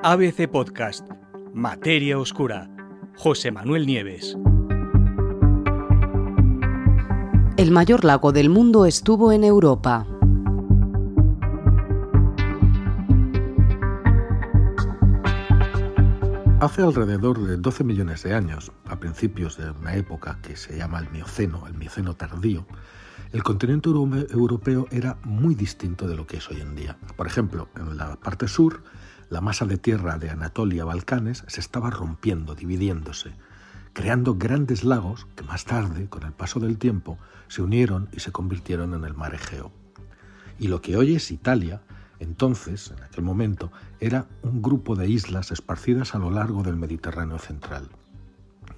ABC Podcast, Materia Oscura, José Manuel Nieves. El mayor lago del mundo estuvo en Europa. Hace alrededor de 12 millones de años, a principios de una época que se llama el Mioceno tardío, el continente europeo era muy distinto de lo que es hoy en día. Por ejemplo, en la parte sur, la masa de tierra de Anatolia-Balcanes se estaba rompiendo, dividiéndose, creando grandes lagos que más tarde, con el paso del tiempo, se unieron y se convirtieron en el mar Egeo. Y lo que hoy es Italia, entonces, en aquel momento, era un grupo de islas esparcidas a lo largo del Mediterráneo central.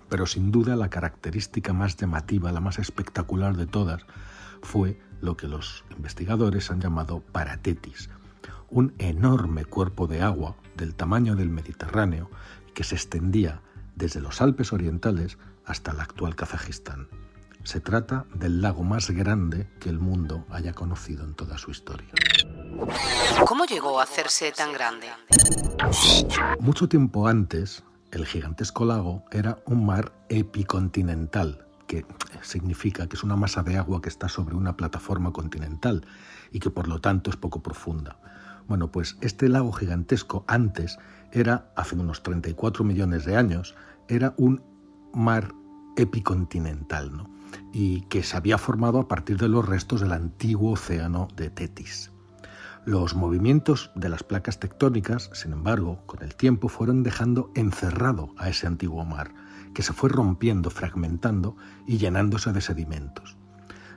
Pero sin duda la característica más llamativa, la más espectacular de todas, fue lo que los investigadores han llamado Paratetis, un enorme cuerpo de agua del tamaño del Mediterráneo que se extendía desde los Alpes orientales hasta el actual Kazajistán. Se trata del lago más grande que el mundo haya conocido en toda su historia. ¿Cómo llegó a hacerse tan grande? Mucho tiempo antes, el gigantesco lago era un mar epicontinental, que significa que es una masa de agua que está sobre una plataforma continental y que por lo tanto es poco profunda. Bueno, pues este lago gigantesco antes era, hace unos 34 millones de años, era un mar epicontinental, ¿no? Y que se había formado a partir de los restos del antiguo océano de Tetis. Los movimientos de las placas tectónicas, sin embargo, con el tiempo fueron dejando encerrado a ese antiguo mar, que se fue rompiendo, fragmentando y llenándose de sedimentos.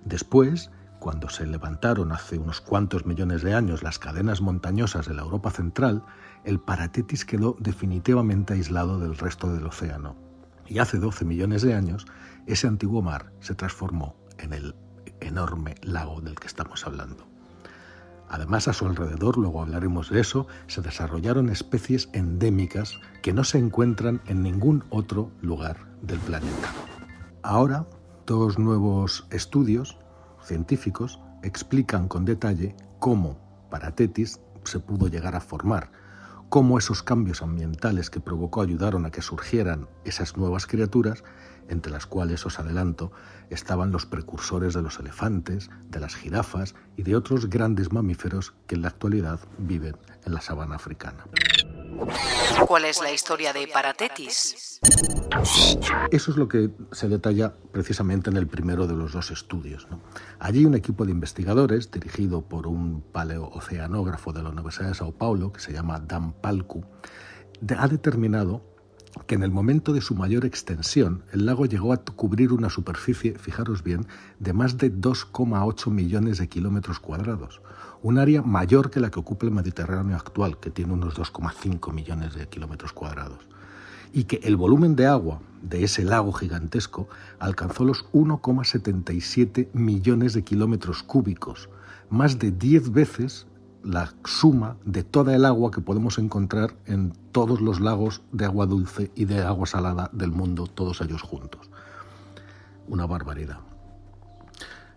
Después, cuando se levantaron hace unos cuantos millones de años las cadenas montañosas de la Europa central, el Paratetis quedó definitivamente aislado del resto del océano. Y hace 12 millones de años, ese antiguo mar se transformó en el enorme lago del que estamos hablando. Además, a su alrededor, luego hablaremos de eso, se desarrollaron especies endémicas que no se encuentran en ningún otro lugar del planeta. Ahora, dos nuevos estudios científicos explican con detalle cómo Paratetis se pudo llegar a formar, cómo esos cambios ambientales que provocó ayudaron a que surgieran esas nuevas criaturas, entre las cuales, os adelanto, estaban los precursores de los elefantes, de las jirafas y de otros grandes mamíferos que en la actualidad viven en la sabana africana. ¿Cuál es la historia de Paratetis? Eso es lo que se detalla precisamente en el primero de los dos estudios, ¿no? Allí un equipo de investigadores, dirigido por un paleooceanógrafo de la Universidad de Sao Paulo, que se llama Dan Palcu, ha determinado que en el momento de su mayor extensión, el lago llegó a cubrir una superficie, fijaros bien, de más de 2,8 millones de kilómetros cuadrados, un área mayor que la que ocupa el Mediterráneo actual, que tiene unos 2,5 millones de kilómetros cuadrados, y que el volumen de agua de ese lago gigantesco alcanzó los 1,77 millones de kilómetros cúbicos, más de 10 veces la suma de toda el agua que podemos encontrar en todos los lagos de agua dulce y de agua salada del mundo, todos ellos juntos. Una barbaridad.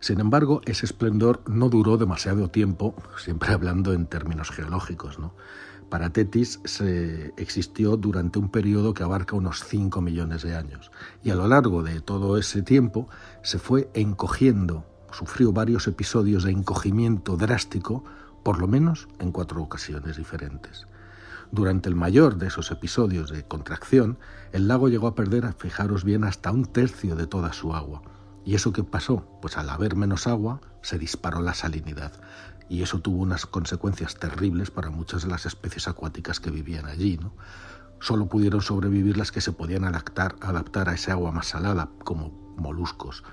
Sin embargo, ese esplendor no duró demasiado tiempo, siempre hablando en términos geológicos, ¿no? Paratetis existió durante un periodo que abarca unos 5 millones de años, y a lo largo de todo ese tiempo se fue encogiendo, sufrió varios episodios de encogimiento drástico, por lo menos en 4 ocasiones diferentes. Durante el mayor de esos episodios de contracción, el lago llegó a perder, fijaros bien, hasta 1/3 de toda su agua. ¿Y eso qué pasó? Pues al haber menos agua, se disparó la salinidad. Y eso tuvo unas consecuencias terribles para muchas de las especies acuáticas que vivían allí, ¿no? Solo pudieron sobrevivir las que se podían adaptar a ese agua más salada, como moluscos.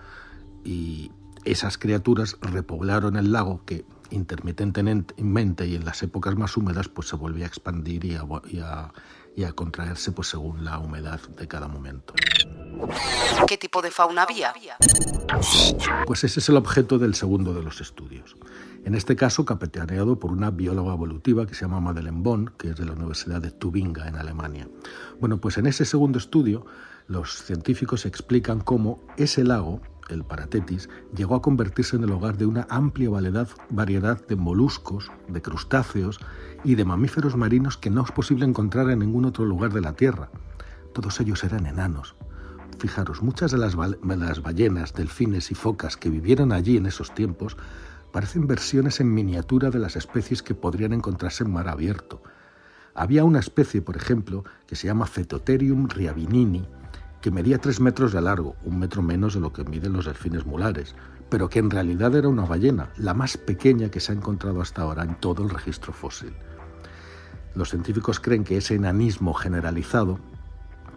Y esas criaturas repoblaron el lago, que intermitentemente y en las épocas más húmedas pues se volvía a expandir y a contraerse pues según la humedad de cada momento. ¿Qué tipo de fauna había? Pues ese es el objeto del segundo de los estudios. En este caso, capitaneado por una bióloga evolutiva que se llama Madeleine Bohn, que es de la Universidad de Tubinga, en Alemania. Bueno, pues en ese segundo estudio, los científicos explican cómo ese lago, el Paratetis, llegó a convertirse en el hogar de una amplia variedad de moluscos, de crustáceos y de mamíferos marinos que no es posible encontrar en ningún otro lugar de la Tierra. Todos ellos eran enanos. Fijaros, muchas de las ballenas, delfines y focas que vivieron allí en esos tiempos parecen versiones en miniatura de las especies que podrían encontrarse en mar abierto. Había una especie, por ejemplo, que se llama Phytotherium ryavinini, que medía 3 metros de largo, 1 metro menos de lo que miden los delfines mulares, pero que en realidad era una ballena, la más pequeña que se ha encontrado hasta ahora en todo el registro fósil. Los científicos creen que ese enanismo generalizado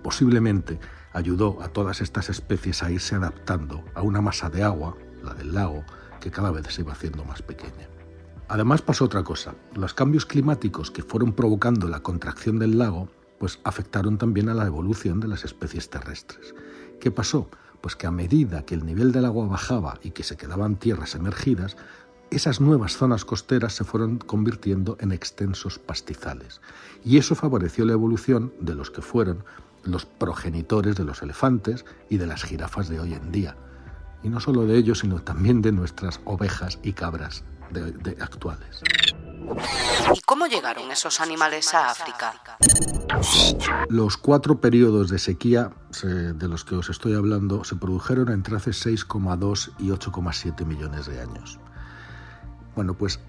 posiblemente ayudó a todas estas especies a irse adaptando a una masa de agua, la del lago, que cada vez se iba haciendo más pequeña. Además pasó otra cosa. Los cambios climáticos que fueron provocando la contracción del lago pues afectaron también a la evolución de las especies terrestres. ¿Qué pasó? Pues que a medida que el nivel del agua bajaba y que se quedaban tierras emergidas, esas nuevas zonas costeras se fueron convirtiendo en extensos pastizales. Y eso favoreció la evolución de los que fueron los progenitores de los elefantes y de las jirafas de hoy en día. Y no solo de ellos, sino también de nuestras ovejas y cabras actuales. ¿Y cómo llegaron esos animales a África? Los 4 periodos de sequía de los que os estoy hablando se produjeron entre hace 6,2 y 8,7 millones de años. Bueno, pues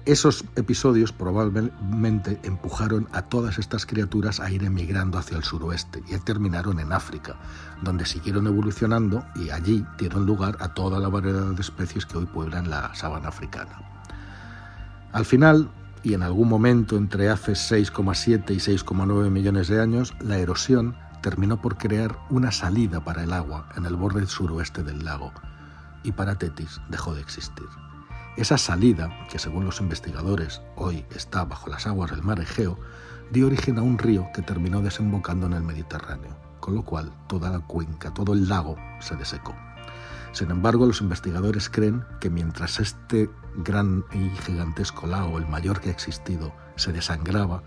esos episodios probablemente empujaron a todas estas criaturas a ir emigrando hacia el suroeste y terminaron en África, donde siguieron evolucionando y allí dieron lugar a toda la variedad de especies que hoy pueblan la sabana africana. Al final, y en algún momento entre hace 6,7 y 6,9 millones de años, la erosión terminó por crear una salida para el agua en el borde suroeste del lago, y Paratetis dejó de existir. Esa salida, que según los investigadores hoy está bajo las aguas del mar Egeo, dio origen a un río que terminó desembocando en el Mediterráneo, con lo cual toda la cuenca, todo el lago se desecó. Sin embargo, los investigadores creen que mientras este gran y gigantesco lago, el mayor que ha existido, se desangraba,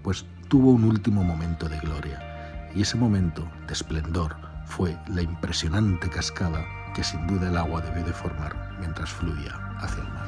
pues tuvo un último momento de gloria. Y ese momento de esplendor fue la impresionante cascada que sin duda el agua debió de formar mientras fluía hacia el mar.